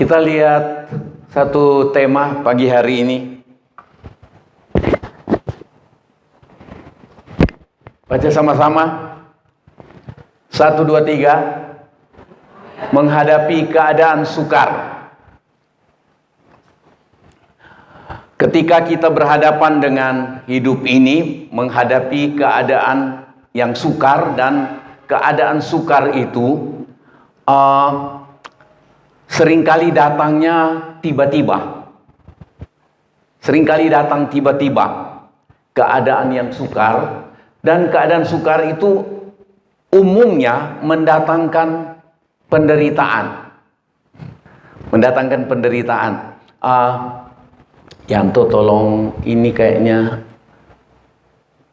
Kita lihat satu tema pagi hari ini. Baca sama-sama. 1, 2, 3. Menghadapi keadaan sukar. Ketika kita berhadapan dengan hidup ini, menghadapi keadaan yang sukar, dan keadaan sukar itu seringkali datangnya tiba-tiba. Seringkali datang tiba-tiba keadaan yang sukar, dan keadaan sukar itu umumnya mendatangkan penderitaan. Mendatangkan penderitaan. Yanto, tolong ini kayaknya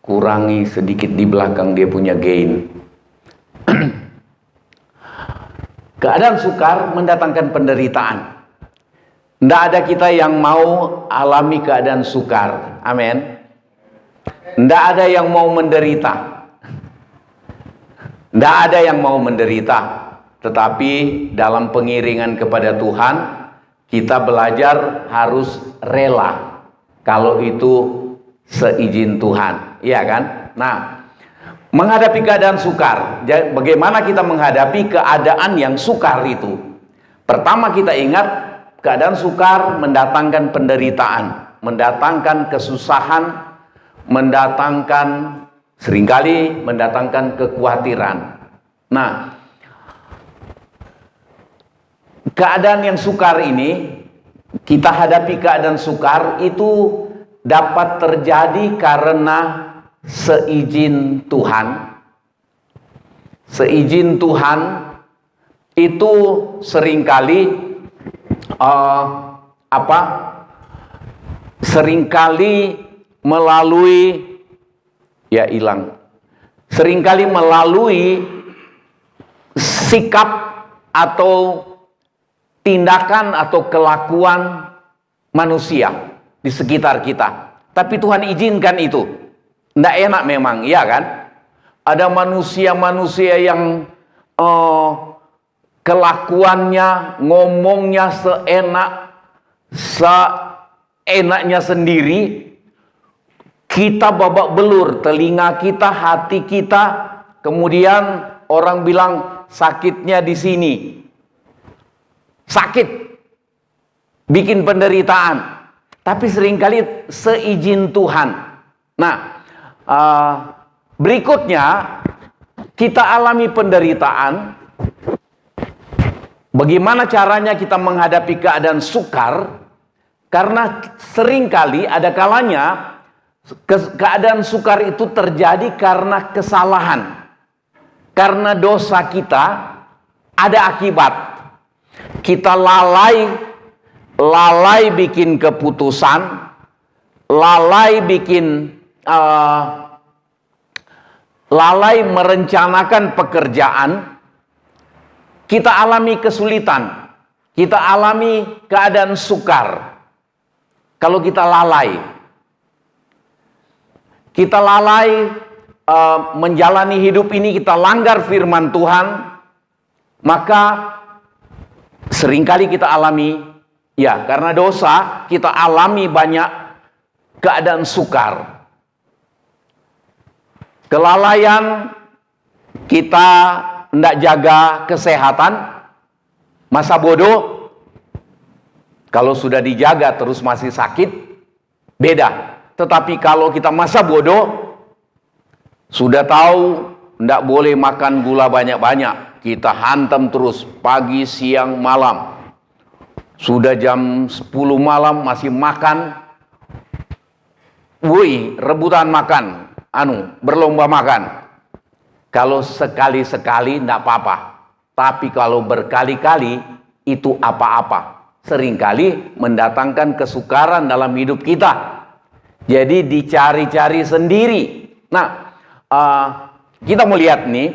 kurangi sedikit di belakang, dia punya gain. Keadaan sukar mendatangkan penderitaan. Tidak ada kita yang mau alami keadaan sukar. Amin. Tidak ada yang mau menderita. Tidak ada yang mau menderita. Tetapi dalam pengiringan kepada Tuhan, kita belajar harus rela. Kalau itu seizin Tuhan. Iya kan? Nah, menghadapi keadaan sukar. Bagaimana kita menghadapi keadaan yang sukar itu? Pertama kita ingat, keadaan sukar mendatangkan penderitaan, mendatangkan kesusahan, seringkali mendatangkan kekhawatiran. Nah, keadaan yang sukar ini, kita hadapi keadaan sukar itu dapat terjadi karena seizin Tuhan. Seizin Tuhan itu seringkali seringkali melalui seringkali melalui sikap atau tindakan atau kelakuan manusia di sekitar kita. Tapi Tuhan izinkan itu. Tidak enak memang, ya kan? Ada manusia-manusia yang kelakuannya, ngomongnya seenaknya sendiri. Kita babak belur, telinga kita, hati kita. Kemudian orang bilang sakitnya di sini. Sakit, bikin penderitaan. Tapi seringkali seizin Tuhan. Nah, berikutnya kita alami penderitaan. Bagaimana caranya kita menghadapi keadaan sukar? Karena seringkali ada kalanya keadaan sukar itu terjadi karena kesalahan. Karena dosa kita ada akibat. Kita lalai bikin keputusan, lalai merencanakan pekerjaan. Kita alami kesulitan, kita alami keadaan sukar. Kalau kita lalai menjalani hidup ini, kita langgar firman Tuhan, maka seringkali kita alami, karena dosa, kita alami banyak keadaan sukar. Kelalaian, kita tidak jaga kesehatan, masa bodoh. Kalau sudah dijaga terus masih sakit, beda. Tetapi kalau kita masa bodoh, sudah tahu tidak boleh makan gula banyak-banyak, kita hantam terus pagi, siang, malam. Sudah jam 10 malam masih makan. Rebutan makan, berlomba makan. Kalau sekali-sekali tidak apa-apa. Tapi kalau berkali-kali itu apa-apa. Seringkali mendatangkan kesukaran dalam hidup kita. Jadi dicari-cari sendiri. Nah, kita mau lihat nih.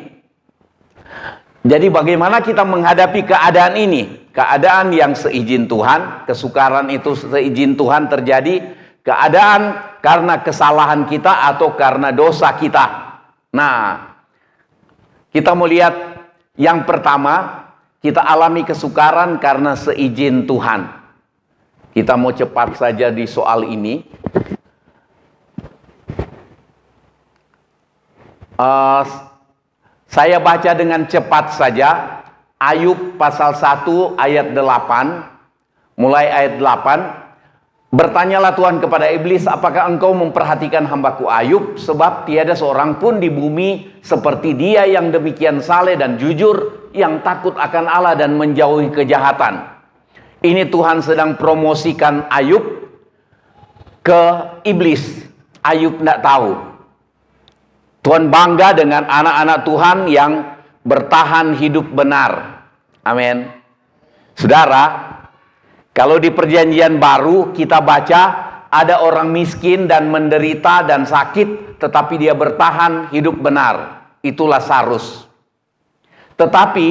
Jadi bagaimana kita menghadapi keadaan ini? Keadaan yang seizin Tuhan, kesukaran itu seizin Tuhan terjadi. Keadaan karena kesalahan kita atau karena dosa kita. Nah, kita mau lihat yang pertama, kita alami kesukaran karena seizin Tuhan. Kita mau cepat saja di soal ini. Saya baca dengan cepat saja. Ayub pasal 1 ayat 8. Mulai ayat 8. Bertanyalah Tuhan kepada iblis, apakah engkau memperhatikan hambaku Ayub? Sebab tiada seorang pun di bumi seperti dia yang demikian saleh dan jujur, yang takut akan Allah dan menjauhi kejahatan. Ini Tuhan sedang promosikan Ayub ke iblis. Ayub tidak tahu. Tuhan bangga dengan anak-anak Tuhan yang bertahan hidup benar. Amin. Saudara, kalau di perjanjian baru kita baca ada orang miskin dan menderita dan sakit, tetapi dia bertahan hidup benar. Itu Lazarus. Tetapi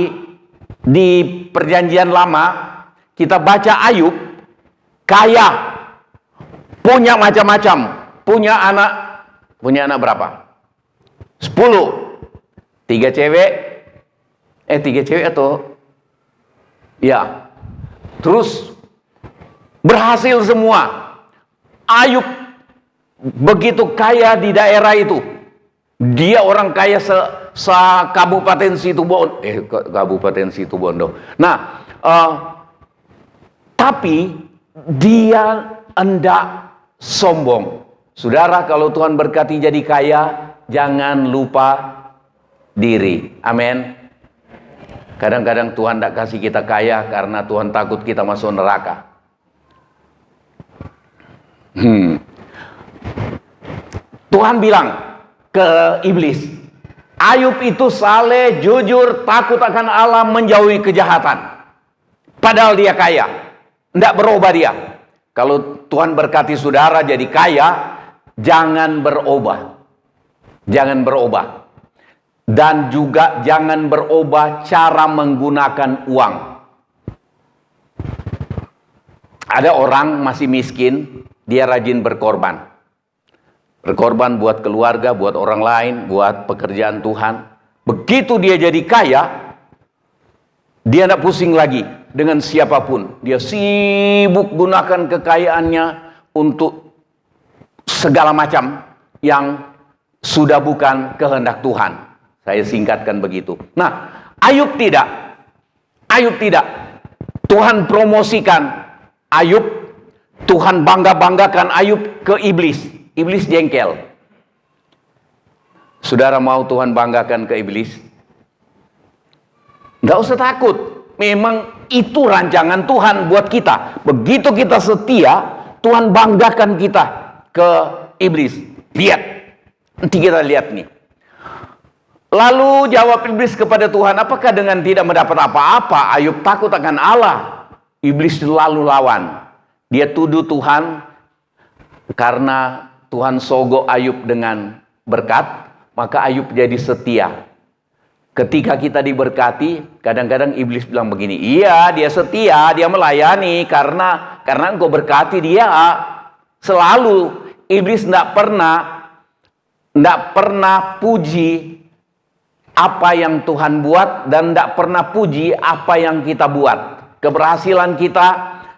di perjanjian lama kita baca Ayub kaya, punya macam-macam, punya anak berapa? 10. 3 cewek. 3 cewek atau? Ya. Terus berhasil semua. Ayub begitu kaya di daerah itu. Dia orang kaya kabupaten Situbondo. Kabupaten Situbondo. Nah, tapi dia hendak sombong. Saudara, kalau Tuhan berkati jadi kaya, jangan lupa diri. Amin. Kadang-kadang Tuhan tidak kasih kita kaya karena Tuhan takut kita masuk neraka. Tuhan bilang ke iblis, Ayub itu saleh, jujur, takut akan Allah, menjauhi kejahatan. Padahal dia kaya, tidak berubah dia. Kalau Tuhan berkati saudara jadi kaya, jangan berubah. Jangan berubah. Dan juga jangan berubah cara menggunakan uang. Ada orang masih miskin, dia rajin berkorban. Berkorban buat keluarga, buat orang lain, buat pekerjaan Tuhan. Begitu dia jadi kaya, dia tidak pusing lagi dengan siapapun. Dia sibuk gunakan kekayaannya untuk segala macam yang sudah bukan kehendak Tuhan. Saya singkatkan begitu. Nah, Ayub tidak. Ayub tidak. Tuhan promosikan Ayub. Tuhan bangga-banggakan Ayub ke iblis. Iblis jengkel. Saudara mau Tuhan banggakan ke iblis? Nggak usah takut. Memang itu rancangan Tuhan buat kita. Begitu kita setia, Tuhan banggakan kita ke iblis. Lihat. Nanti kita lihat nih. Lalu jawab iblis kepada Tuhan, apakah dengan tidak mendapat apa-apa Ayub takut akan Allah? Iblis selalu lawan. Dia tuduh Tuhan karena Tuhan sogok Ayub dengan berkat, maka Ayub jadi setia. Ketika kita diberkati, kadang-kadang iblis bilang begini, iya dia setia, dia melayani karena engkau berkati dia. Selalu iblis tidak pernah puji apa yang Tuhan buat dan tidak pernah puji apa yang kita buat. Keberhasilan kita,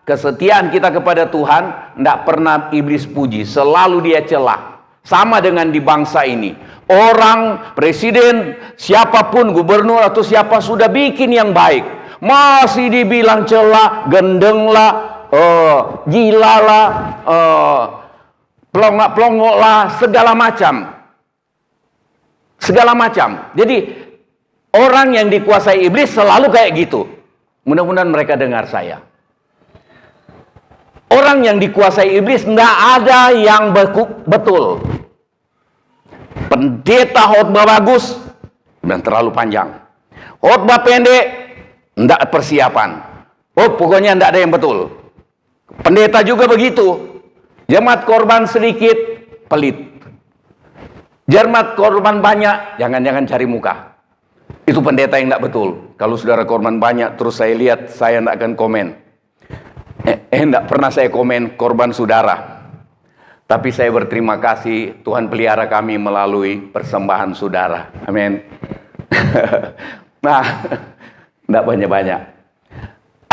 kesetiaan kita kepada Tuhan, tidak pernah iblis puji. Selalu dia celah. Sama dengan di bangsa ini. Orang, presiden, siapapun, gubernur atau siapa sudah bikin yang baik, masih dibilang celah, gendeng lah, gila lah, pelongok-pelongok lah, segala macam. Segala macam. Jadi orang yang dikuasai iblis selalu kayak gitu. Mudah-mudahan mereka dengar saya. Orang yang dikuasai iblis nggak ada yang betul. Pendeta khotbah bagus dan terlalu panjang. Khotbah pendek nggak persiapan. Oh, pokoknya nggak ada yang betul. Pendeta juga begitu. Jemaat korban sedikit, pelit. Jemaat korban banyak, jangan-jangan cari muka. Itu pendeta yang tidak betul. Kalau saudara korban banyak, terus saya lihat, saya tidak akan komen. Tidak pernah saya komen korban saudara. Tapi saya berterima kasih, Tuhan pelihara kami melalui persembahan saudara. Amin. Nah, Tidak banyak-banyak.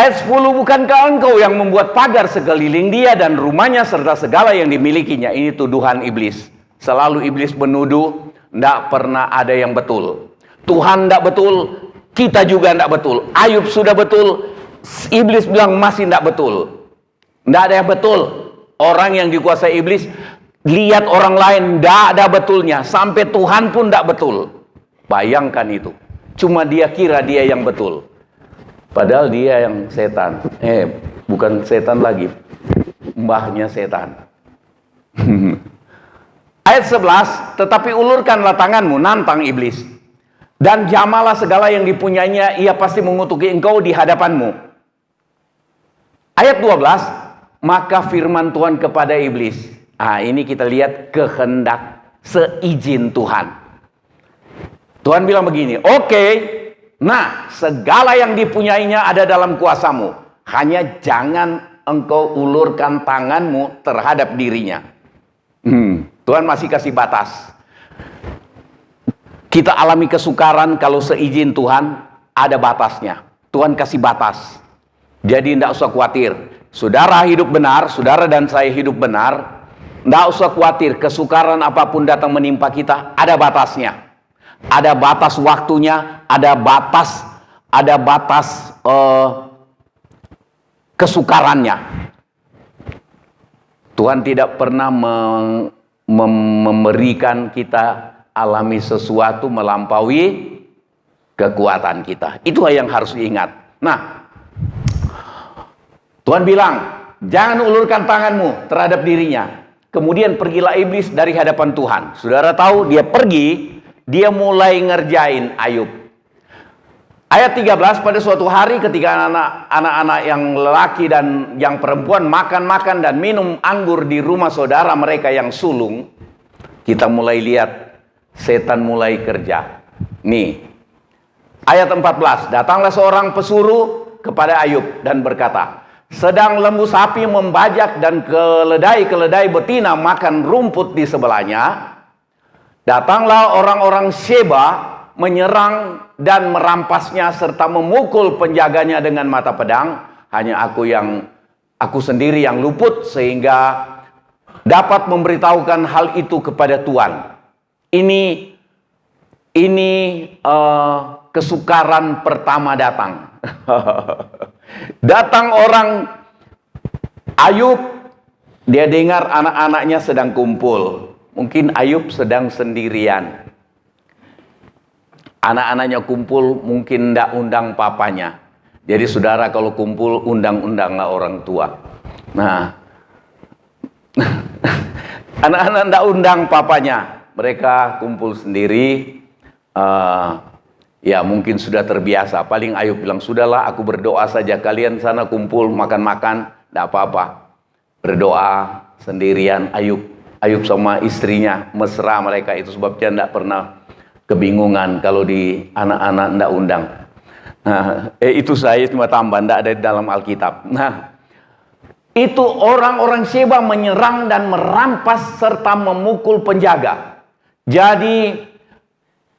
Ayat 10, bukankah engkau yang membuat pagar sekeliling dia dan rumahnya serta segala yang dimilikinya? Ini tuduhan iblis. Selalu iblis menuduh, tidak pernah ada yang betul. Tuhan tidak betul, kita juga tidak betul. Ayub sudah betul, iblis bilang masih tidak betul. Tidak ada yang betul. Orang yang dikuasai iblis, lihat orang lain, tidak ada betulnya. Sampai Tuhan pun tidak betul. Bayangkan itu. Cuma dia kira dia yang betul. Padahal dia yang setan. Bukan setan lagi. Mbahnya setan. Ayat 11, tetapi ulurkanlah tanganmu, nantang iblis. Dan jamalah segala yang dipunyainya, ia pasti mengutuki engkau di hadapanmu. Ayat 12, maka firman Tuhan kepada iblis. Ini kita lihat kehendak seizin Tuhan. Tuhan bilang begini, oke, nah segala yang dipunyainya ada dalam kuasamu. Hanya jangan engkau ulurkan tanganmu terhadap dirinya. Tuhan masih kasih batas. Kita alami kesukaran kalau seizin Tuhan, ada batasnya. Tuhan kasih batas. Jadi tidak usah khawatir. Saudara hidup benar, saudara dan saya hidup benar. Tidak usah khawatir, kesukaran apapun datang menimpa kita, ada batasnya. Ada batas waktunya, ada batas kesukarannya. Tuhan tidak pernah memberikan kita alami sesuatu melampaui kekuatan kita. Itu yang harus diingat. Nah, Tuhan bilang, jangan ulurkan tanganmu terhadap dirinya. Kemudian pergilah iblis dari hadapan Tuhan. Saudara tahu, dia pergi, dia mulai ngerjain Ayub. Ayat 13, pada suatu hari ketika anak-anak yang lelaki dan yang perempuan makan-makan dan minum anggur di rumah saudara mereka yang sulung, kita mulai lihat setan mulai kerja. Nih, ayat 14, datanglah seorang pesuruh kepada Ayub dan berkata, sedang lembu sapi membajak dan keledai-keledai betina makan rumput di sebelahnya, datanglah orang-orang Sheba menyerang dan merampasnya serta memukul penjaganya dengan mata pedang. Hanya aku sendiri yang luput sehingga dapat memberitahukan hal itu kepada Tuhan. Ini kesukaran pertama datang. Datang orang Ayub, dia dengar anak-anaknya sedang kumpul. Mungkin Ayub sedang sendirian. Anak-anaknya kumpul, mungkin tidak undang papanya. Jadi saudara kalau kumpul, undang-undanglah orang tua. Nah, anak-anak tidak undang papanya. Mereka kumpul sendiri. Ya mungkin sudah terbiasa. Paling Ayub bilang, sudahlah aku berdoa saja. Kalian sana kumpul, makan-makan, tidak apa-apa. Berdoa sendirian. Ayub sama istrinya, mesra mereka. Itu sebabnya tidak pernah kebingungan kalau di anak-anak tidak undang. Nah, itu saya cuma tambah, tidak ada di dalam Alkitab. Nah, itu orang-orang Sheba menyerang dan merampas serta memukul penjaga. Jadi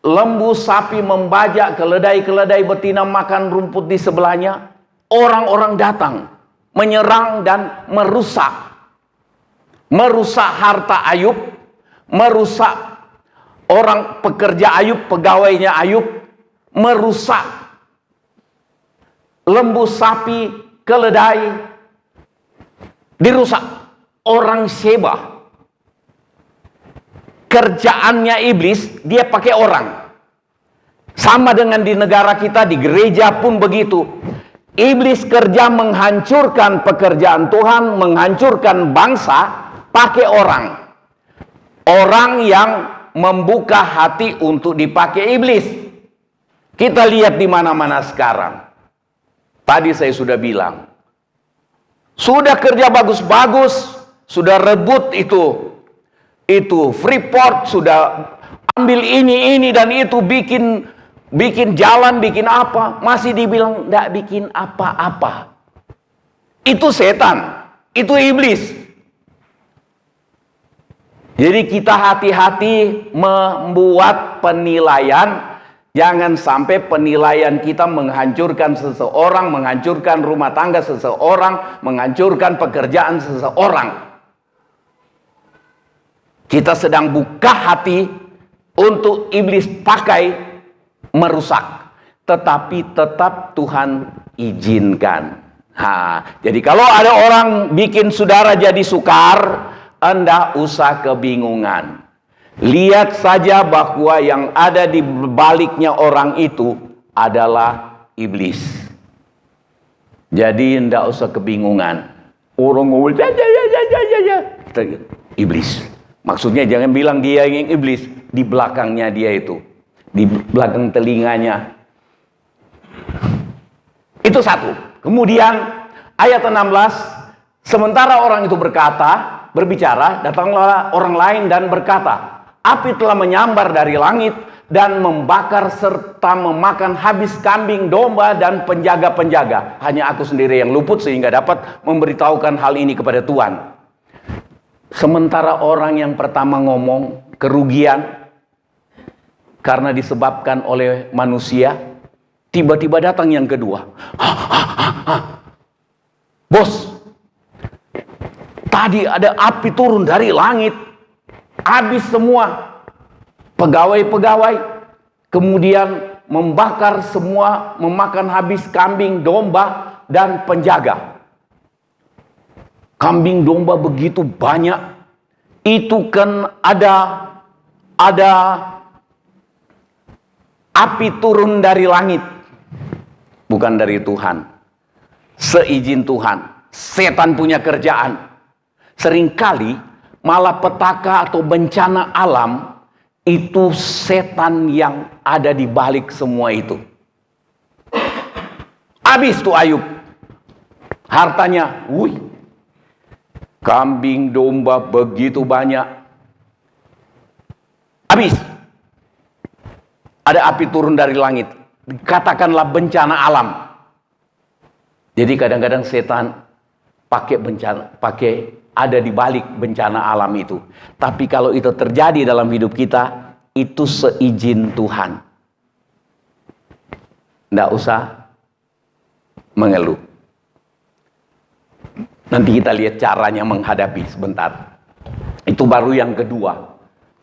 lembu sapi membajak, keledai-keledai betina makan rumput di sebelahnya. Orang-orang datang menyerang dan merusak harta Ayub, merusak orang pekerja Ayub, pegawainya Ayub, merusak lembu sapi, keledai, dirusak. Orang Sheba, kerjaannya iblis, dia pakai orang. Sama dengan di negara kita, di gereja pun begitu. Iblis kerja menghancurkan pekerjaan Tuhan, menghancurkan bangsa, pakai orang. Orang yang membuka hati untuk dipakai iblis. Kita lihat di mana-mana sekarang. Tadi saya sudah bilang, sudah kerja bagus-bagus, sudah rebut itu Freeport, sudah ambil ini dan itu, bikin jalan, bikin apa, masih dibilang tidak bikin apa-apa. Itu setan, itu iblis. Jadi kita hati-hati membuat penilaian Jangan sampai penilaian kita menghancurkan seseorang, menghancurkan rumah tangga seseorang, menghancurkan pekerjaan seseorang. Kita sedang buka hati untuk iblis pakai merusak. Tetapi tetap Tuhan izinkan. Jadi kalau ada orang bikin saudara jadi sukar, Anda usah kebingungan. Lihat saja bahwa yang ada di baliknya orang itu adalah iblis. Jadi tidak usah kebingungan. Orang ngomong iblis. Maksudnya jangan bilang dia yang iblis. Di belakangnya dia itu, di belakang telinganya. Itu satu. Kemudian ayat 16, sementara orang itu berbicara, datanglah orang lain dan berkata, api telah menyambar dari langit dan membakar serta memakan habis kambing, domba, dan penjaga-penjaga. Hanya aku sendiri yang luput sehingga dapat memberitahukan hal ini kepada Tuhan. Sementara orang yang pertama ngomong kerugian karena disebabkan oleh manusia, tiba-tiba datang yang kedua. Bos, tadi ada api turun dari langit. Habis semua pegawai-pegawai, kemudian membakar semua, memakan habis kambing, domba, dan penjaga. Kambing domba begitu banyak, itu kan ada api turun dari langit, bukan dari Tuhan. Seizin Tuhan, setan punya kerjaan. Seringkali malapetaka atau bencana alam itu setan yang ada di balik semua itu. Habis tuh Ayub, hartanya, kambing domba begitu banyak, habis. Ada api turun dari langit, katakanlah bencana alam. Jadi kadang-kadang setan pakai ada di balik bencana alam itu. Tapi kalau itu terjadi dalam hidup kita, itu seizin Tuhan. Tidak usah mengeluh. Nanti kita lihat caranya menghadapi sebentar. Itu baru yang kedua.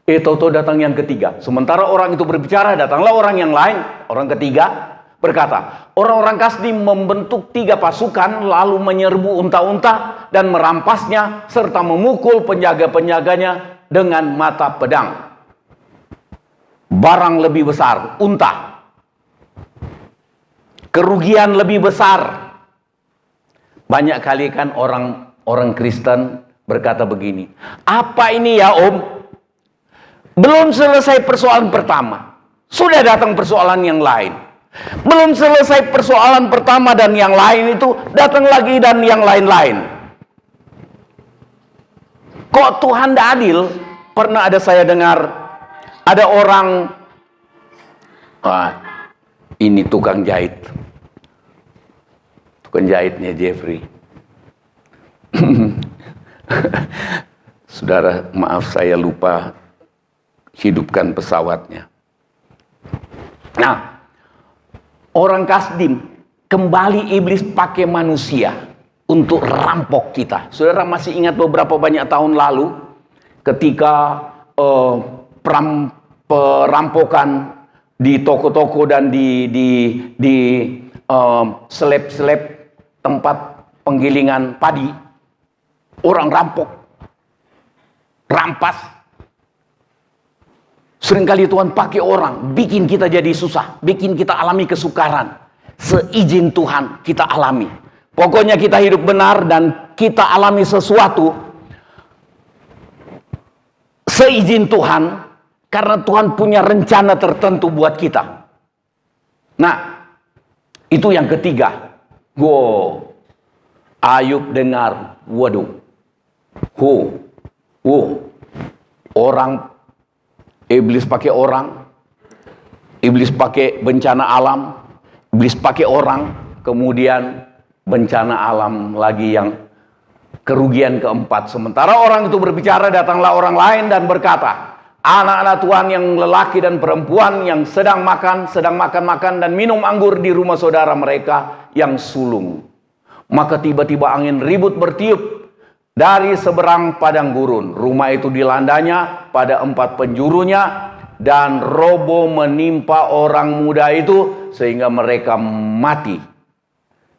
Tahu-tahu datang yang ketiga. Sementara orang itu berbicara, datanglah orang yang lain, orang ketiga, berkata, orang-orang Kasdim membentuk 3 pasukan lalu menyerbu unta-unta dan merampasnya serta memukul penjaga-penjaganya dengan mata pedang. Barang lebih besar, unta. Kerugian lebih besar. Banyak kali kan orang Kristen berkata begini, apa ini ya Om? Belum selesai persoalan pertama, sudah datang persoalan yang lain. Belum selesai persoalan pertama dan yang lain itu datang lagi dan yang lain-lain. Kok Tuhan tidak adil? Pernah ada saya dengar ada orang, ini tukang jahitnya Jeffrey. Saudara, maaf saya lupa hidupkan pesawatnya. Nah, orang Kasdim, kembali iblis pakai manusia untuk rampok kita. Saudara masih ingat beberapa banyak tahun lalu ketika perampokan di toko-toko dan di seleb-seleb tempat penggilingan padi, orang rampas. Seringkali Tuhan pakai orang, bikin kita jadi susah, bikin kita alami kesukaran. Seizin Tuhan kita alami. Pokoknya kita hidup benar dan kita alami sesuatu seizin Tuhan, karena Tuhan punya rencana tertentu buat kita. Nah, itu yang ketiga. Ayub dengar, orang, iblis pakai orang, iblis pakai bencana alam, iblis pakai orang, kemudian bencana alam lagi yang kerugian keempat. Sementara orang itu berbicara, datanglah orang lain dan berkata, anak-anak Tuhan yang lelaki dan perempuan yang sedang makan dan minum anggur di rumah saudara mereka yang sulung. Maka tiba-tiba angin ribut bertiup dari seberang padang gurun. Rumah itu dilandanya pada 4 penjurunya, dan roboh menimpa orang muda itu sehingga mereka mati.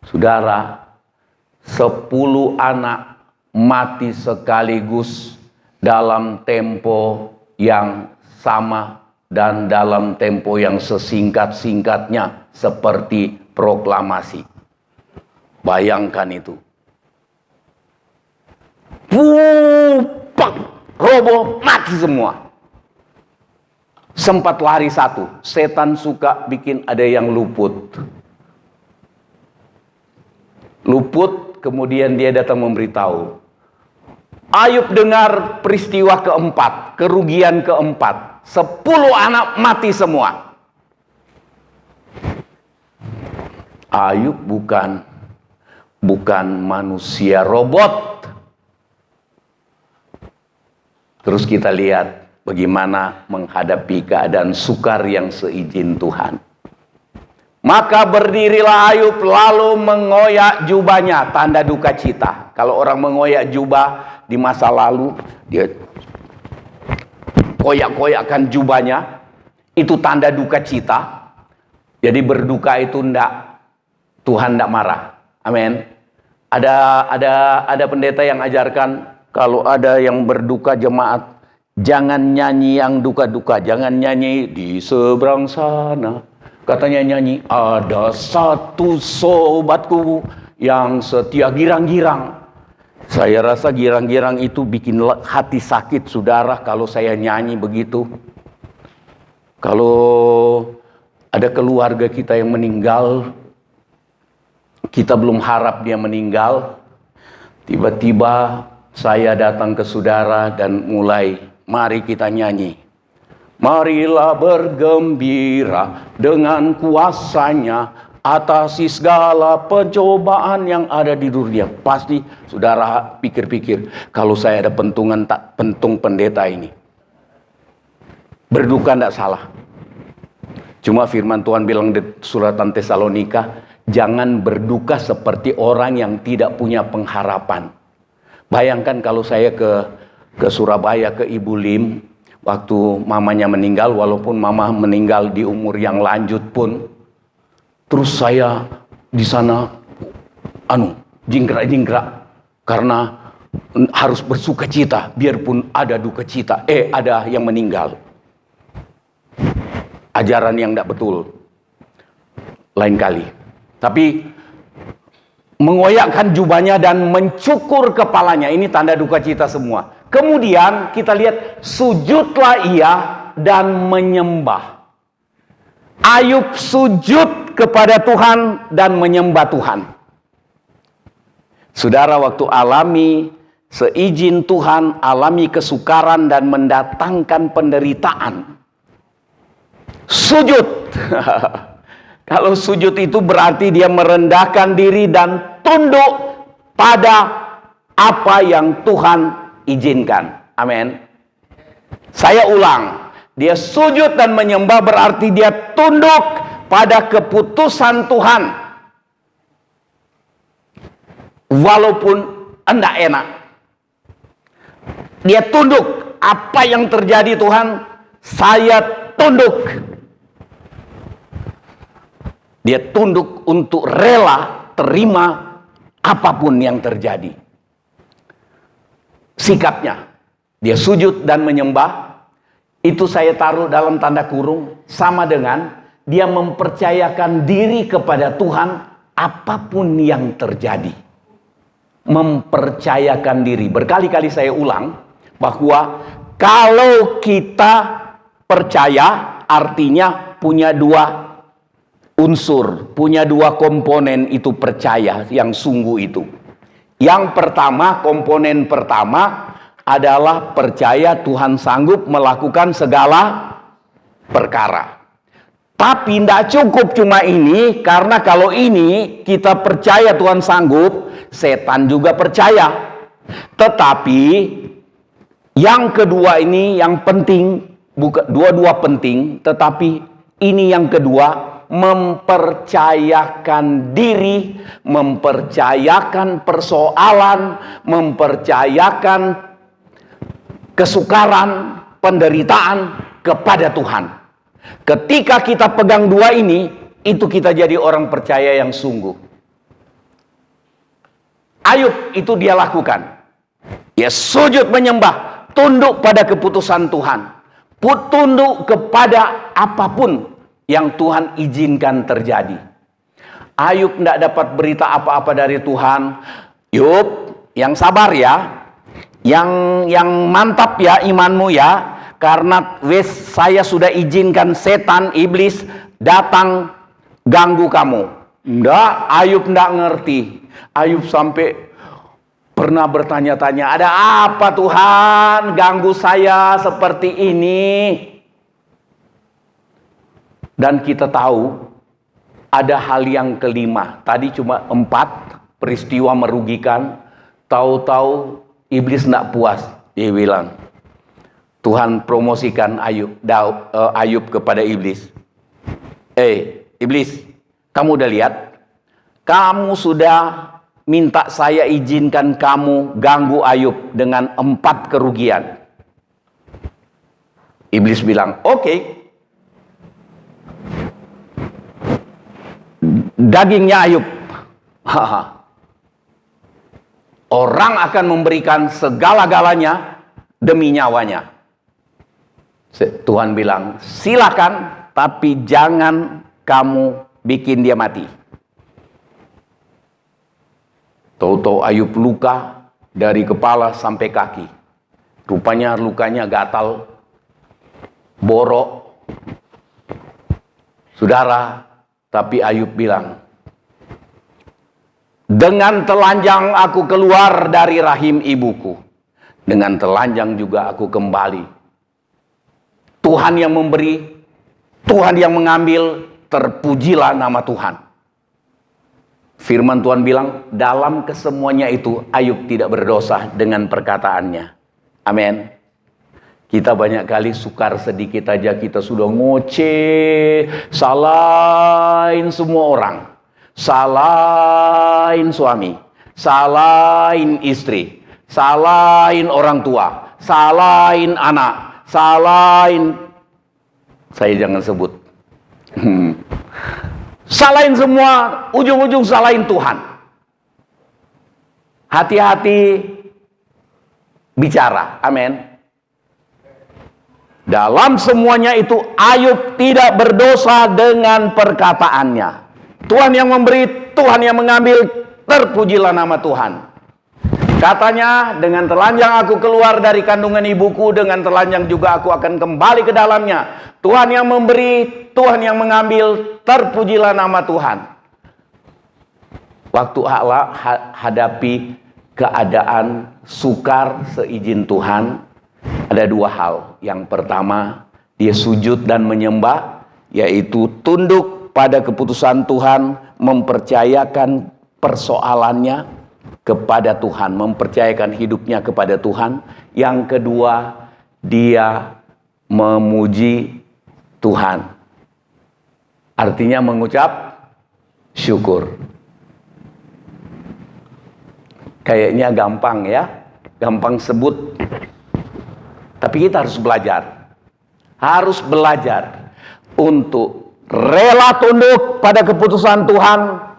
Saudara, 10 anak mati sekaligus dalam tempo yang sama dan dalam tempo yang sesingkat-singkatnya seperti proklamasi. Bayangkan itu. Pupak, roboh, mati semua. Sempat lari satu. Setan suka bikin ada yang luput. Luput, kemudian dia datang memberitahu. Ayub dengar peristiwa keempat, kerugian keempat. 10 anak mati semua. Ayub bukan manusia robot. Terus kita lihat bagaimana menghadapi keadaan sukar yang seizin Tuhan. Maka berdirilah Ayub lalu mengoyak jubahnya, tanda duka cita. Kalau orang mengoyak jubah di masa lalu, dia koyak-koyakkan jubahnya, itu tanda duka cita. Jadi berduka itu Tuhan tidak marah. Amin. Ada pendeta yang ajarkan kalau ada yang berduka jemaat, jangan nyanyi yang duka-duka, jangan nyanyi di seberang sana. Katanya nyanyi, ada satu sobatku yang setia, girang-girang. Saya rasa girang-girang itu bikin hati sakit, saudara, kalau saya nyanyi begitu. Kalau ada keluarga kita yang meninggal, kita belum harap dia meninggal, tiba-tiba saya datang ke saudara dan mulai, mari kita nyanyi. Marilah bergembira dengan kuasanya atasi segala pencobaan yang ada di dunia. Pasti saudara pikir-pikir, kalau saya ada pentung pendeta ini. Berduka tidak salah. Cuma firman Tuhan bilang di suratan Tesalonika, jangan berduka seperti orang yang tidak punya pengharapan. Bayangkan kalau saya ke Surabaya, ke Ibu Lim, waktu mamanya meninggal, walaupun mama meninggal di umur yang lanjut pun, terus saya di sana jingkrak-jingkrak karena harus bersuka cita biarpun ada duka cita, ada yang meninggal. Ajaran yang tidak betul lain kali. Tapi mengoyakkan jubahnya dan mencukur kepalanya, ini tanda duka cita semua. Kemudian kita lihat, sujudlah ia dan menyembah. Ayub sujud kepada Tuhan dan menyembah Tuhan. Saudara, waktu alami seizin Tuhan, alami kesukaran dan mendatangkan penderitaan, sujud. Kalau sujud itu berarti dia merendahkan diri dan tunduk pada apa yang Tuhan izinkan. Amin. Saya ulang, dia sujud dan menyembah berarti dia tunduk pada keputusan Tuhan. Walaupun enggak enak, dia tunduk. Apa yang terjadi Tuhan, saya tunduk. Dia tunduk untuk rela terima apapun yang terjadi. Sikapnya, dia sujud dan menyembah, itu saya taruh dalam tanda kurung, sama dengan dia mempercayakan diri kepada Tuhan apapun yang terjadi. Mempercayakan diri. Berkali-kali saya ulang bahwa kalau kita percaya, artinya punya dua unsur, punya dua komponen itu percaya yang sungguh itu. Yang pertama, komponen pertama adalah percaya Tuhan sanggup melakukan segala perkara. Tapi tidak cukup cuma ini, karena kalau ini kita percaya Tuhan sanggup, setan juga percaya. Tetapi yang kedua ini yang penting, dua-dua penting, tetapi ini yang kedua, mempercayakan diri, mempercayakan persoalan, mempercayakan kesukaran, penderitaan kepada Tuhan. Ketika kita pegang dua ini, itu kita jadi orang percaya yang sungguh. Ayub itu dia lakukan. Dia sujud menyembah, tunduk pada keputusan Tuhan. Tunduk kepada apapun yang Tuhan izinkan terjadi. Ayub tidak dapat berita apa-apa dari Tuhan. Ayub, yang sabar ya. Yang mantap ya imanmu ya. Karena saya sudah izinkan setan, iblis datang ganggu kamu. Enggak, Ayub enggak ngerti. Ayub sampai pernah bertanya-tanya, ada apa Tuhan ganggu saya seperti ini? Dan kita tahu ada hal yang kelima. Tadi cuma 4 peristiwa merugikan. Tahu-tahu iblis enggak puas. Dia bilang, Tuhan promosikan Ayub kepada iblis. Iblis, kamu udah lihat? Kamu sudah minta saya izinkan kamu ganggu Ayub dengan 4 kerugian. Iblis bilang, oke. Dagingnya Ayub. Orang akan memberikan segala-galanya demi nyawanya. Tuhan bilang, silakan, tapi jangan kamu bikin dia mati. Tahu-tahu Ayub luka dari kepala sampai kaki. Rupanya lukanya gatal, borok. Saudara, tapi Ayub bilang, dengan telanjang aku keluar dari rahim ibuku. Dengan telanjang juga aku kembali. Tuhan yang memberi, Tuhan yang mengambil, terpujilah nama Tuhan. Firman Tuhan bilang, dalam kesemuanya itu Ayub tidak berdosa dengan perkataannya. Amin. Kita banyak kali sukar sedikit aja kita sudah ngoceh, salahin semua orang. Salahin suami, salahin istri, salahin orang tua, salahin anak, salahin, saya jangan sebut. Salahin semua, ujung-ujung salahin Tuhan. Hati-hati bicara, amin. Dalam semuanya itu Ayub tidak berdosa dengan perkataannya. Tuhan yang memberi, Tuhan yang mengambil, terpujilah nama Tuhan. Katanya, dengan telanjang aku keluar dari kandungan ibuku, dengan telanjang juga aku akan kembali ke dalamnya. Tuhan yang memberi, Tuhan yang mengambil, terpujilah nama Tuhan. Waktu Allah hadapi keadaan sukar seizin Tuhan, ada 2 hal. Yang pertama, dia sujud dan menyembah, yaitu tunduk pada keputusan Tuhan, mempercayakan persoalannya kepada Tuhan, mempercayakan hidupnya kepada Tuhan. Yang kedua, dia memuji Tuhan. Artinya mengucap syukur. Kayaknya gampang ya, gampang sebut. Tapi kita harus belajar. Harus belajar untuk rela tunduk pada keputusan Tuhan.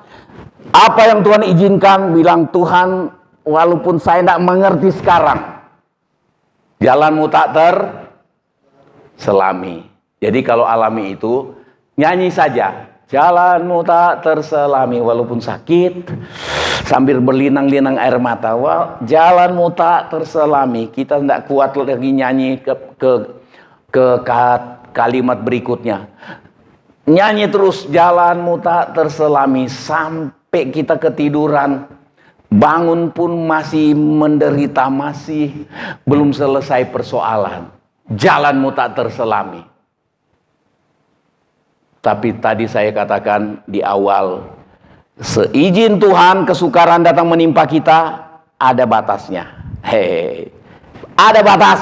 Apa yang Tuhan izinkan, bilang Tuhan, walaupun saya tidak mengerti sekarang, jalanmu tak terselami. Jadi kalau alami itu, nyanyi saja. Jalanmu tak terselami, walaupun sakit, sambil berlinang-linang air mata. Jalanmu tak terselami. Kita tidak kuat lagi nyanyi ke kalimat berikutnya. Nyanyi terus, jalanmu tak terselami, sampai kita ketiduran. Bangun pun masih menderita, masih belum selesai persoalan. Jalanmu tak terselami. Tapi tadi saya katakan di awal, seizin Tuhan kesukaran datang menimpa kita, ada batasnya. Ada batas.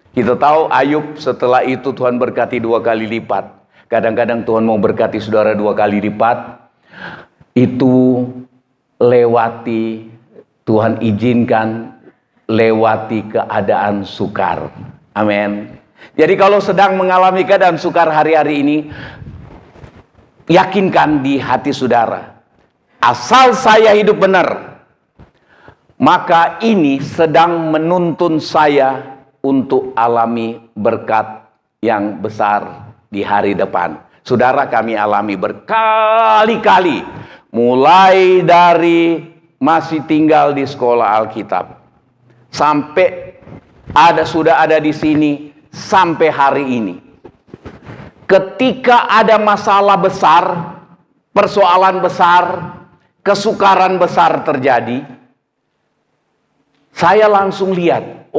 Kita tahu Ayub setelah itu Tuhan berkati 2 kali lipat. Kadang-kadang Tuhan mau berkati saudara 2 kali lipat. Itu lewati, Tuhan izinkan lewati keadaan sukar. Amin. Jadi kalau sedang mengalami keadaan sukar hari-hari ini, yakinkan di hati saudara, asal saya hidup benar, maka ini sedang menuntun saya untuk alami berkat yang besar di hari depan. Saudara, kami alami berkali-kali, mulai dari masih tinggal di sekolah Alkitab, sampai sudah ada di sini, sampai hari ini. Ketika ada masalah besar, persoalan besar, kesukaran besar terjadi, saya langsung lihat,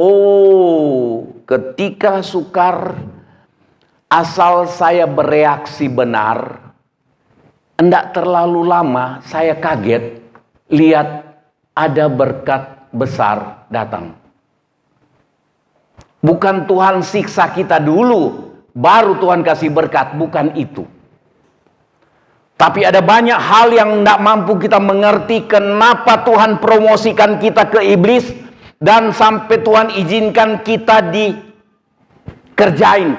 ketika sukar, asal saya bereaksi benar, enggak terlalu lama saya kaget lihat ada berkat besar datang. Bukan Tuhan siksa kita dulu, baru Tuhan kasih berkat, bukan itu. Tapi ada banyak hal yang tidak mampu kita mengerti kenapa Tuhan promosikan kita ke iblis dan sampai Tuhan izinkan kita dikerjain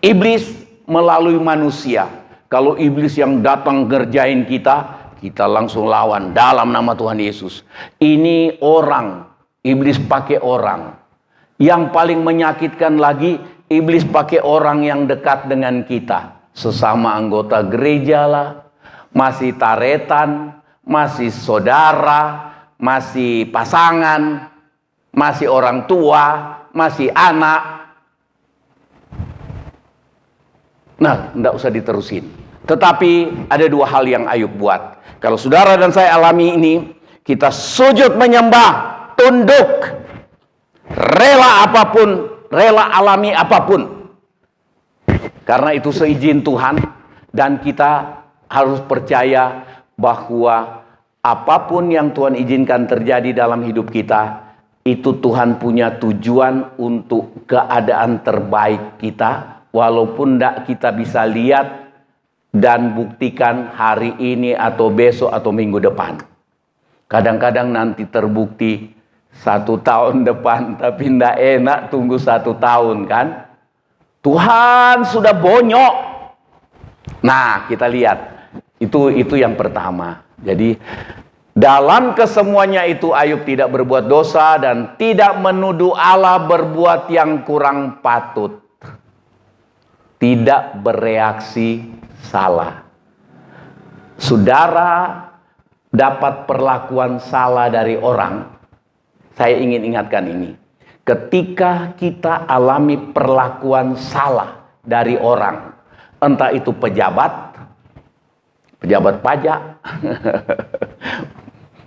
iblis melalui manusia. Kalau iblis yang datang ngerjain kita, kita langsung lawan dalam nama Tuhan Yesus. Ini orang, iblis pakai orang. Yang paling menyakitkan lagi, iblis pakai orang yang dekat dengan kita. Sesama anggota gereja lah, masih taretan, masih saudara, masih pasangan, masih orang tua, masih anak. Nah, enggak usah diterusin. Tetapi ada 2 hal yang Ayub buat. Kalau saudara dan saya alami ini, kita sujud menyembah, tunduk, rela apapun, rela alami apapun. Karena itu seizin Tuhan, dan kita harus percaya bahwa apapun yang Tuhan izinkan terjadi dalam hidup kita, itu Tuhan punya tujuan untuk keadaan terbaik kita, walaupun tidak kita bisa lihat dan buktikan hari ini atau besok atau minggu depan. Kadang-kadang nanti terbukti 1 tahun depan, tapi tidak enak tunggu 1 tahun kan. Tuhan sudah bonyok. Nah, kita lihat itu yang pertama. Jadi dalam kesemuanya itu Ayub tidak berbuat dosa dan tidak menuduh Allah berbuat yang kurang patut. Tidak bereaksi salah. Saudara dapat perlakuan salah dari orang. Saya ingin ingatkan ini. Ketika kita alami perlakuan salah dari orang, entah itu pejabat pajak,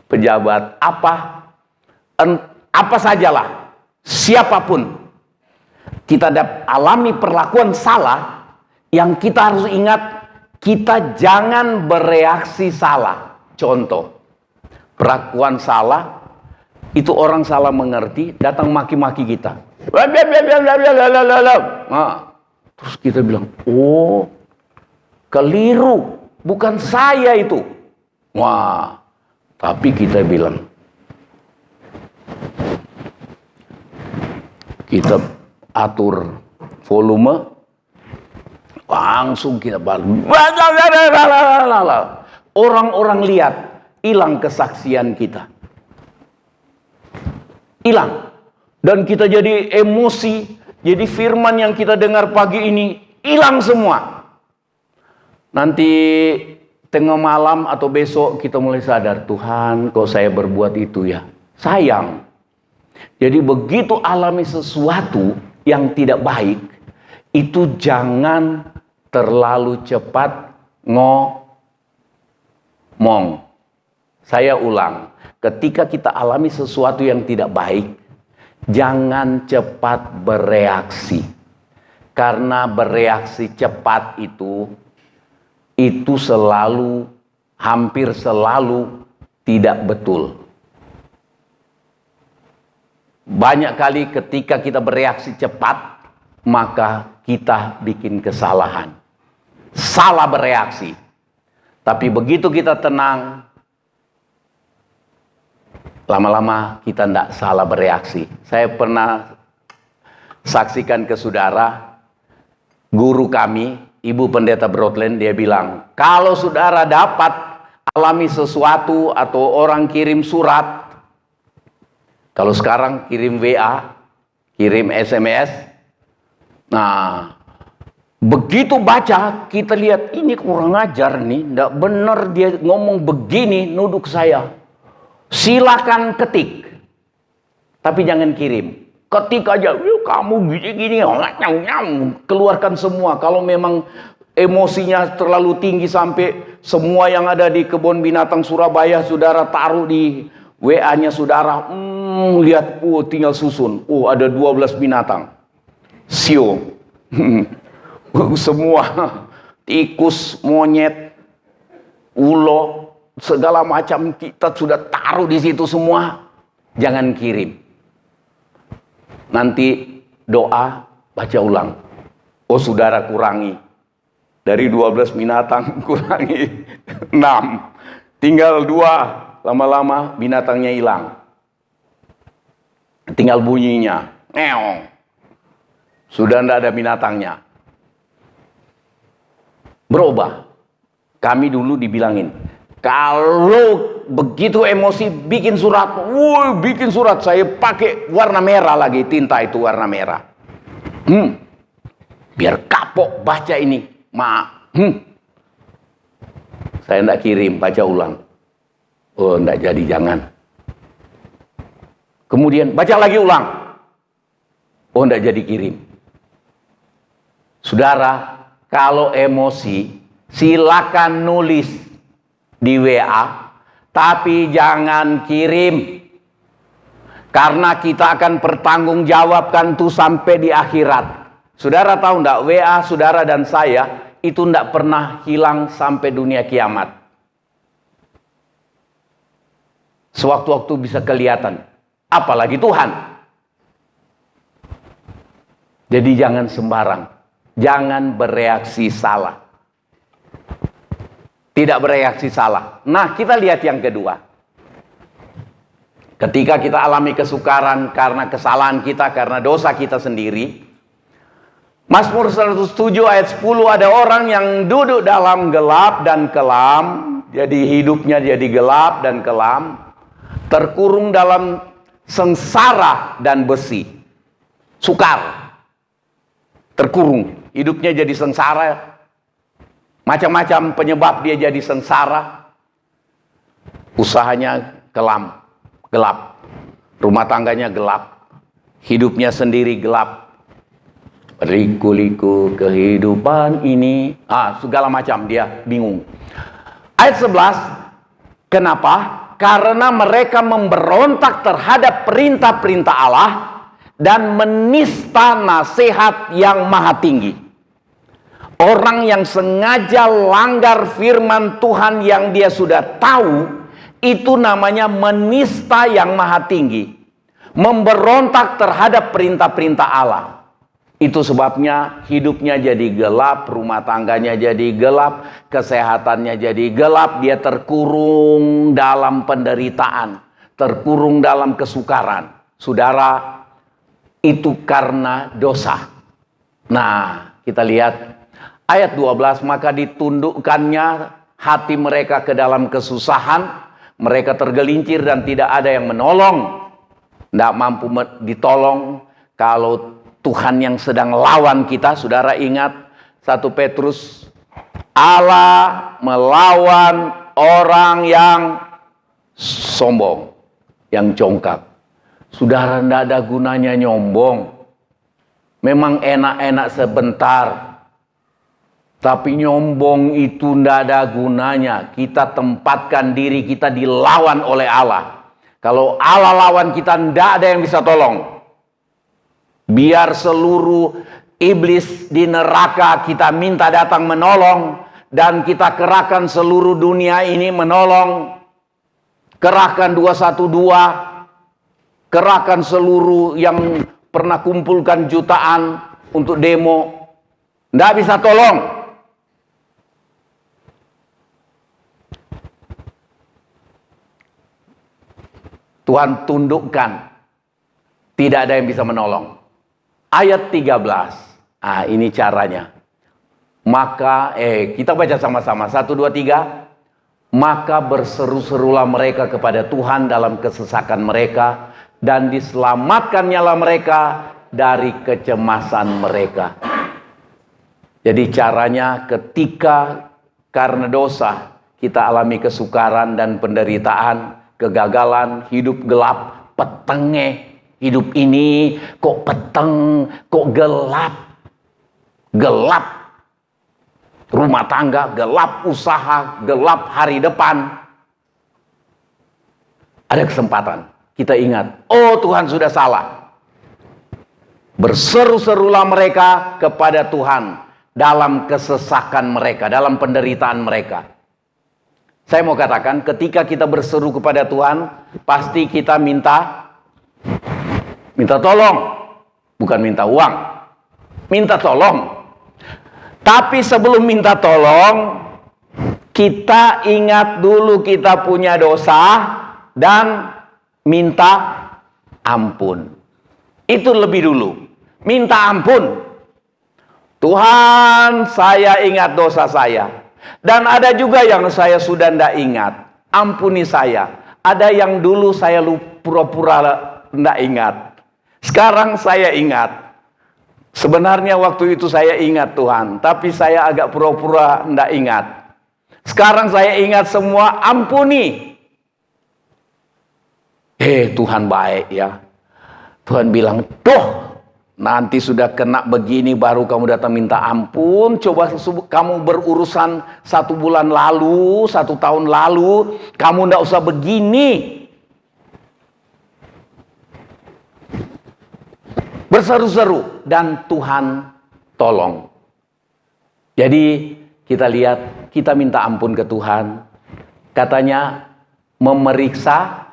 pejabat apa sajalah, siapapun, kita alami perlakuan salah, yang kita harus ingat, kita jangan bereaksi salah. Contoh, perlakuan salah, itu orang salah mengerti, datang maki-maki kita. Nah, terus kita bilang, keliru, bukan saya itu. Wah, tapi kita bilang, kita atur volume, langsung kita balik. Orang-orang lihat, hilang kesaksian kita. Hilang. Dan kita jadi emosi, jadi firman yang kita dengar pagi ini, hilang semua. Nanti tengah malam atau besok kita mulai sadar, Tuhan kok saya berbuat itu ya. Sayang. Jadi begitu alami sesuatu yang tidak baik, itu jangan terlalu cepat ngomong. Saya ulang. Ketika kita alami sesuatu yang tidak baik, jangan cepat bereaksi. Karena bereaksi cepat itu selalu, hampir selalu tidak betul. banyak kali ketika kita bereaksi cepat, maka kita bikin kesalahan. Salah bereaksi. Tapi begitu kita tenang, lama-lama kita tidak salah bereaksi. Saya pernah saksikan ke saudara, guru kami, Ibu Pendeta Broadland, dia bilang, kalau saudara dapat alami sesuatu atau orang kirim surat, kalau sekarang kirim WA, kirim SMS, nah begitu baca kita lihat ini kurang ajar nih, tidak benar dia ngomong begini, nuduk saya. Silakan ketik, tapi jangan kirim. Ketik aja, kamu gini-gini, keluarkan semua. Kalau memang emosinya terlalu tinggi sampai semua yang ada di kebun binatang Surabaya saudara taruh di WA-nya saudara, lihat, tinggal susun. Ada 12 binatang. Sio. Semua. Tikus, monyet, ulo, segala macam kita sudah taruh di situ semua. Jangan kirim. Nanti doa, baca ulang. Saudara kurangi. Dari 12 binatang kurangi 6. Tinggal 2. Lama-lama binatangnya hilang. Tinggal bunyinya. Ngeong. Sudah tidak ada binatangnya. Berubah. Kami dulu dibilangin, kalau begitu emosi bikin surat. Bikin surat. Saya pakai warna merah lagi. Tinta itu warna merah. Biar kapok baca ini. Saya tidak kirim, baca ulang. Tidak jadi, jangan. Kemudian baca lagi ulang. Tidak jadi, kirim. Saudara, kalau emosi, silakan nulis di WA, tapi jangan kirim. Karena kita akan pertanggungjawabkan itu sampai di akhirat. Saudara tahu enggak, WA saudara dan saya itu enggak pernah hilang sampai dunia kiamat. Sewaktu-waktu bisa kelihatan. Apalagi Tuhan. Jadi jangan sembarang. Jangan bereaksi salah. Tidak bereaksi salah. Nah, kita lihat yang kedua. Ketika kita alami kesukaran karena kesalahan kita, karena dosa kita sendiri. Mazmur 107 ayat 10, ada orang yang duduk dalam gelap dan kelam. Jadi hidupnya jadi gelap dan kelam. Terkurung dalam sengsara dan besi. Sukar. Terkurung. Hidupnya jadi sengsara. Macam-macam penyebab dia jadi sengsara. Usahanya kelam, gelap. Rumah tangganya gelap. Hidupnya sendiri gelap. Liku-liku kehidupan ini. Segala macam dia bingung. Ayat 11. Kenapa? Karena mereka memberontak terhadap perintah-perintah Allah dan menista nasihat yang maha tinggi. Orang yang sengaja langgar firman Tuhan yang dia sudah tahu, itu namanya menista yang maha tinggi. Memberontak terhadap perintah-perintah Allah. Itu sebabnya hidupnya jadi gelap, rumah tangganya jadi gelap, kesehatannya jadi gelap, dia terkurung dalam penderitaan, terkurung dalam kesukaran. Saudara, itu karena dosa. Nah, kita lihat ayat 12, maka ditundukkannya hati mereka ke dalam kesusahan, mereka tergelincir dan tidak ada yang menolong. Tidak mampu ditolong. Kalau Tuhan yang sedang lawan kita, saudara ingat 1 Petrus, Allah melawan orang yang sombong, yang congkak. Saudara, tidak ada gunanya nyombong. Memang enak-enak sebentar, tapi nyombong itu tidak ada gunanya. Kita tempatkan diri kita dilawan oleh Allah. Kalau Allah lawan kita, tidak ada yang bisa tolong. Biar seluruh iblis di neraka kita minta datang menolong, dan kita kerahkan seluruh dunia ini menolong. Kerahkan 212. kerahkan seluruh yang pernah kumpulkan jutaan untuk demo, nggak bisa tolong. Tuhan tundukkan, tidak ada yang bisa menolong. Ayat 13, ini caranya. Maka, kita baca sama-sama, 1, 2, 3. Maka berseru-serulah mereka kepada Tuhan dalam kesesakan mereka, dan diselamatkannya mereka dari kecemasan mereka. Jadi caranya ketika karena dosa kita alami kesukaran dan penderitaan, kegagalan, hidup gelap, petenge, hidup ini kok peteng, kok gelap. Gelap rumah tangga, gelap usaha, gelap hari depan. Ada kesempatan. Kita ingat, oh Tuhan sudah salah. Berseru-serulah mereka kepada Tuhan dalam kesesakan mereka, dalam penderitaan mereka. Saya mau katakan, ketika kita berseru kepada Tuhan, pasti kita minta tolong. Bukan minta uang, minta tolong. Tapi sebelum minta tolong, kita ingat dulu kita punya dosa dan minta ampun. Itu lebih dulu. Minta ampun. Tuhan, saya ingat dosa saya. Dan ada juga yang saya sudah tidak ingat. Ampuni saya. Ada yang dulu saya pura-pura tidak ingat. Sekarang saya ingat. Sebenarnya waktu itu saya ingat Tuhan. Tapi saya agak pura-pura tidak ingat. Sekarang saya ingat semua, ampuni. Tuhan baik ya. Tuhan bilang, nanti sudah kena begini baru kamu datang minta ampun. Coba kamu berurusan 1 bulan lalu, 1 tahun lalu, kamu tidak usah begini. Berseru-seru dan Tuhan tolong. Jadi kita lihat, kita minta ampun ke Tuhan. Katanya memeriksa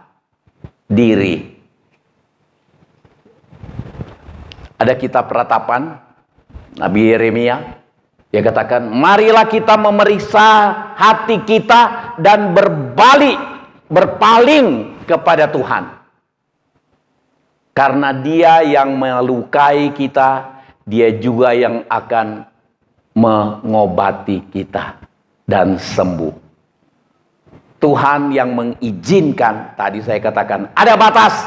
diri. Ada kitab ratapan Nabi Yeremia, dia katakan, marilah kita memeriksa hati kita dan berpaling kepada Tuhan. Karena Dia yang melukai kita, Dia juga yang akan mengobati kita dan sembuh. Tuhan yang mengizinkan, tadi saya katakan, ada batas.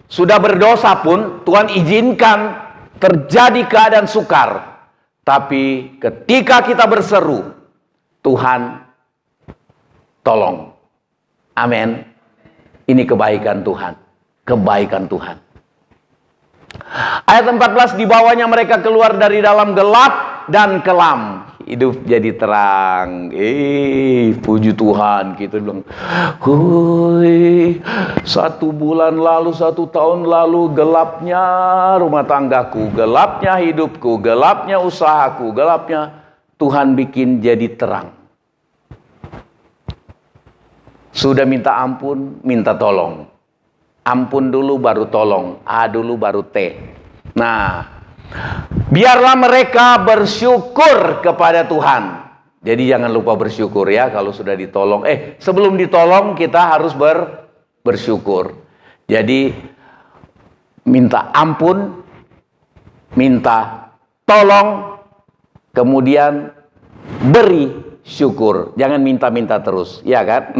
Sudah berdosa pun, Tuhan izinkan terjadi keadaan sukar. Tapi ketika kita berseru, Tuhan tolong. Amin. Ini kebaikan Tuhan. Kebaikan Tuhan. Ayat 14, dibawanya mereka keluar dari dalam gelap dan kelam. Hidup jadi terang. Puji Tuhan. Kita bilang, 1 bulan lalu, 1 tahun lalu, gelapnya rumah tanggaku, gelapnya hidupku, gelapnya usahaku, gelapnya. Tuhan bikin jadi terang. Sudah minta ampun, minta tolong. Ampun dulu baru tolong. A dulu baru T. Nah, biarlah mereka bersyukur kepada Tuhan. Jadi jangan lupa bersyukur ya kalau sudah ditolong. Sebelum ditolong kita harus bersyukur. Jadi minta ampun, minta tolong, kemudian beri syukur. Jangan minta-minta terus, ya kan?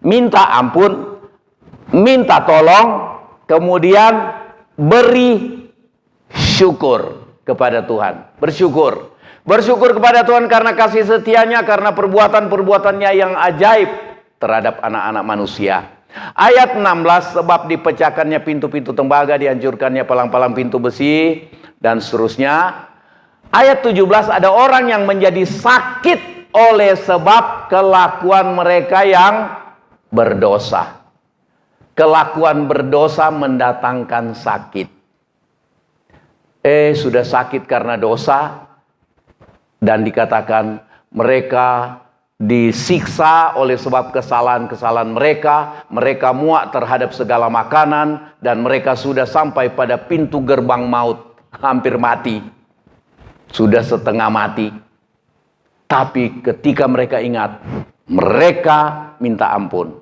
Minta ampun, minta tolong, kemudian beri syukur kepada Tuhan. Bersyukur. Bersyukur kepada Tuhan karena kasih setianya, karena perbuatan-perbuatannya yang ajaib terhadap anak-anak manusia. Ayat 16, sebab dipecahkannya pintu-pintu tembaga, dihancurkannya palang-palang pintu besi, dan seterusnya. Ayat 17, ada orang yang menjadi sakit oleh sebab kelakuan mereka yang berdosa. Kelakuan berdosa mendatangkan sakit. Sudah sakit karena dosa, dan dikatakan mereka disiksa oleh sebab kesalahan-kesalahan mereka. Mereka muak terhadap segala makanan, dan mereka sudah sampai pada pintu gerbang maut, hampir mati, sudah setengah mati. Tapi ketika mereka ingat, mereka minta ampun,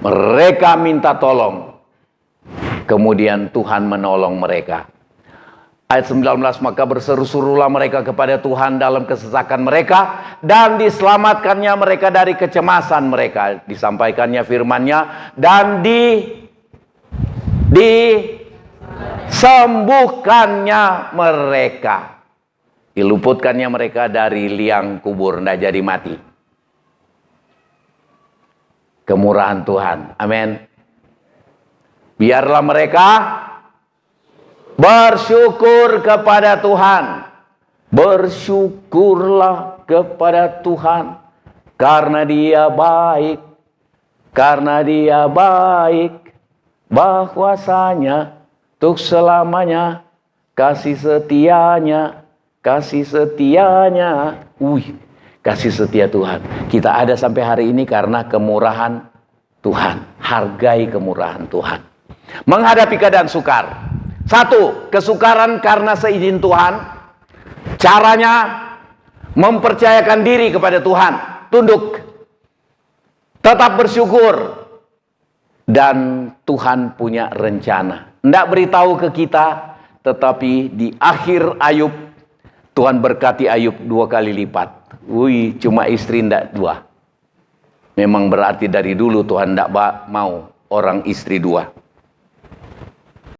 mereka minta tolong, kemudian Tuhan menolong mereka. Ayat 19, maka berseru-serulah mereka kepada Tuhan dalam kesesakan mereka, dan diselamatkannya mereka dari kecemasan mereka. Disampaikannya firman-Nya, dan disembuhkannya mereka. Diluputkannya mereka dari liang kubur, tidak jadi mati. Kemurahan Tuhan. Amin. Biarlah mereka bersyukur kepada Tuhan. Bersyukurlah kepada Tuhan, karena Dia baik. Karena Dia baik, bahwasanya untuk selamanya kasih setianya. Kasih setianya. Kasih setia Tuhan. Kita ada sampai hari ini karena kemurahan Tuhan. Hargai kemurahan Tuhan. Menghadapi keadaan sukar. Satu, kesukaran karena seizin Tuhan. Caranya mempercayakan diri kepada Tuhan. Tunduk. Tetap bersyukur. Dan Tuhan punya rencana. Tidak beritahu ke kita, tetapi di akhir Ayub, Tuhan berkati Ayub 2 kali lipat. Cuma istri tidak 2. Memang berarti dari dulu Tuhan tidak mau orang istri 2.